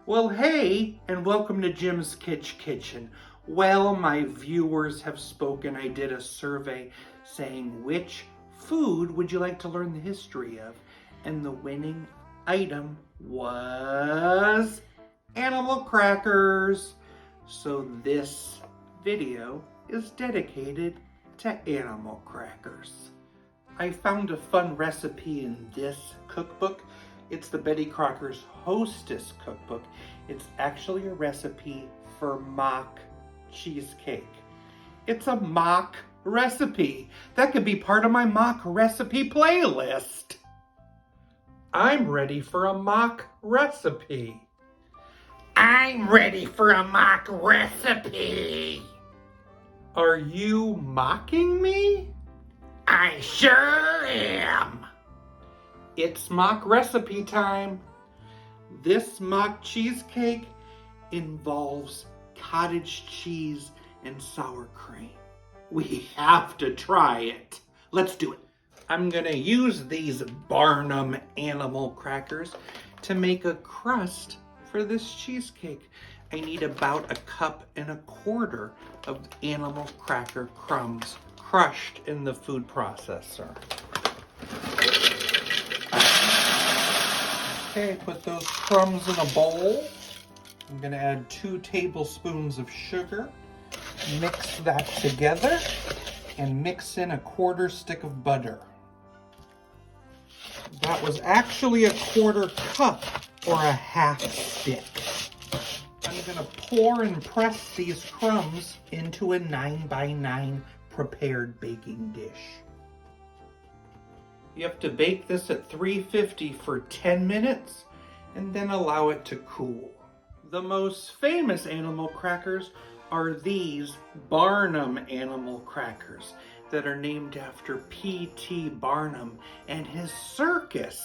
Well, hey, and welcome to Jim's Kitchen. Well, my viewers have spoken. I did a survey saying which food would you like to learn the history of? And the winning item was animal crackers. So this video is dedicated to animal crackers. I found a fun recipe in this cookbook. It's the Betty Crocker's Hostess Cookbook. It's actually a recipe for mock cheesecake. It's a mock recipe. That could be part of my mock recipe playlist. I'm ready for a mock recipe. I'm ready for a mock recipe. Are you mocking me? I sure am. It's mock recipe time. This mock cheesecake involves cottage cheese and sour cream. We have to try it. Let's do it. I'm gonna use these Barnum animal crackers to make a crust for this cheesecake. I need about 1.25 cups of animal cracker crumbs crushed in the food processor. Okay, put those crumbs in a bowl. I'm gonna add 2 tablespoons of sugar. Mix that together and mix in 1/4 stick of butter. That was actually 1/4 cup or 1/2 stick. I'm gonna pour and press these crumbs into a 9x9 prepared baking dish. You have to bake this at 350 for 10 minutes and then allow it to cool. The most famous animal crackers are these Barnum animal crackers that are named after P.T. Barnum and his circus.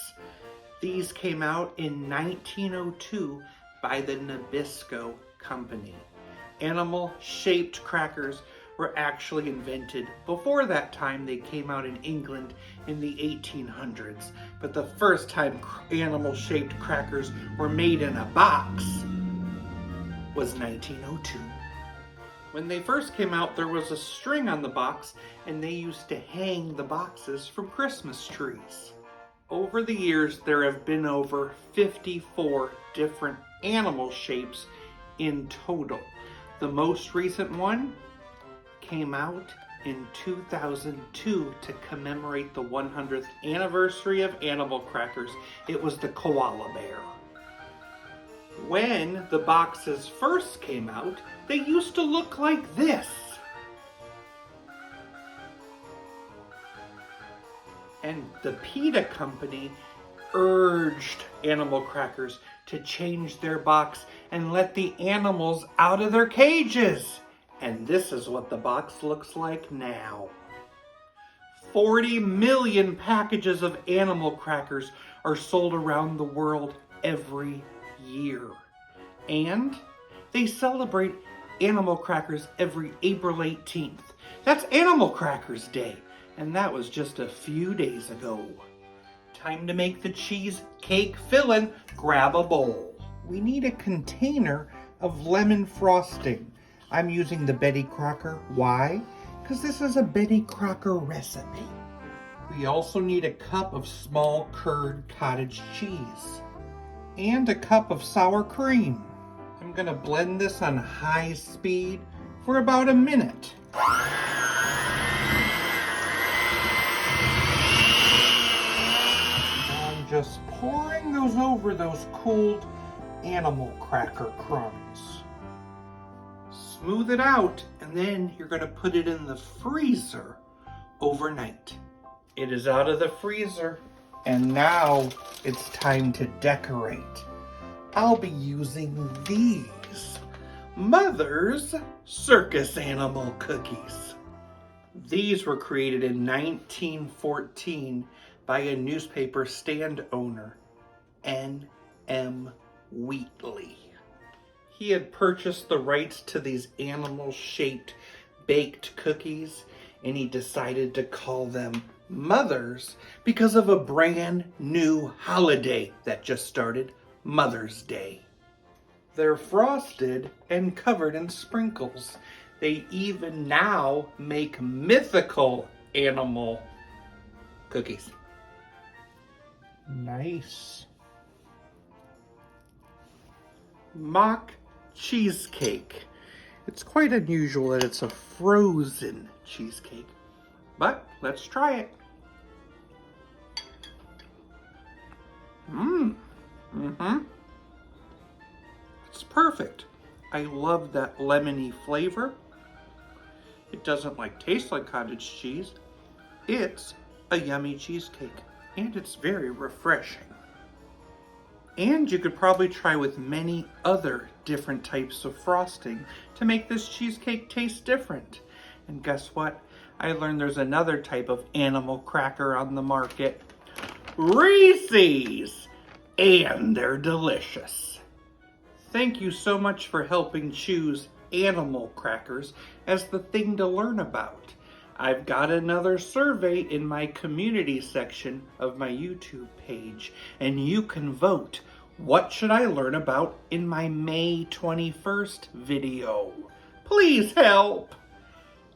These came out in 1902 by the Nabisco Company. Animal-shaped crackers were actually invented before that time. They came out in England in the 1800s, but the first time animal-shaped crackers were made in a box was 1902. When they first came out, there was a string on the box, and they used to hang the boxes from Christmas trees. Over the years, there have been over 54 different animal shapes in total. The most recent one came out in 2002 to commemorate the 100th anniversary of animal crackers. It was the koala bear. When the boxes first came out, they used to look like this. And the PETA company urged animal crackers to change their box and let the animals out of their cages. And this is what the box looks like now. 40 million packages of animal crackers are sold around the world every year. And they celebrate animal crackers every April 18th. That's Animal Crackers Day. And that was just a few days ago. Time to make the cheesecake filling. Grab a bowl. We need a container of lemon frosting. I'm using the Betty Crocker. Why? Because this is a Betty Crocker recipe. We also need a cup of small curd cottage cheese and a cup of sour cream. I'm gonna blend this on high speed for about a minute. I'm just pouring those over those cooled animal cracker crumbs. Smooth it out, and then you're going to put it in the freezer overnight. It is out of the freezer, and now it's time to decorate. I'll be using these Mother's Circus Animal Cookies. These were created in 1914 by a newspaper stand owner, N.M. Wheatley. He had purchased the rights to these animal-shaped baked cookies, and he decided to call them Mother's because of a brand new holiday that just started, Mother's Day. They're frosted and covered in sprinkles. They even now make mythical animal cookies. Nice. Mock Cheesecake. It's quite unusual that it's a frozen cheesecake, but let's try it. It's perfect. I love that lemony flavor. It doesn't taste like cottage cheese. It's a yummy cheesecake, and it's very refreshing. And you could probably try with many other different types of frosting to make this cheesecake taste different. And guess what? I learned there's another type of animal cracker on the market. Reese's! And they're delicious. Thank you so much for helping choose animal crackers as the thing to learn about. I've got another survey in my community section of my YouTube page, and you can vote. What should I learn about in my May 21st video? Please help!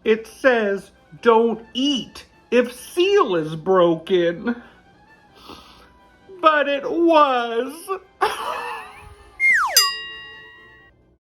It says, don't eat if seal is broken. But it was.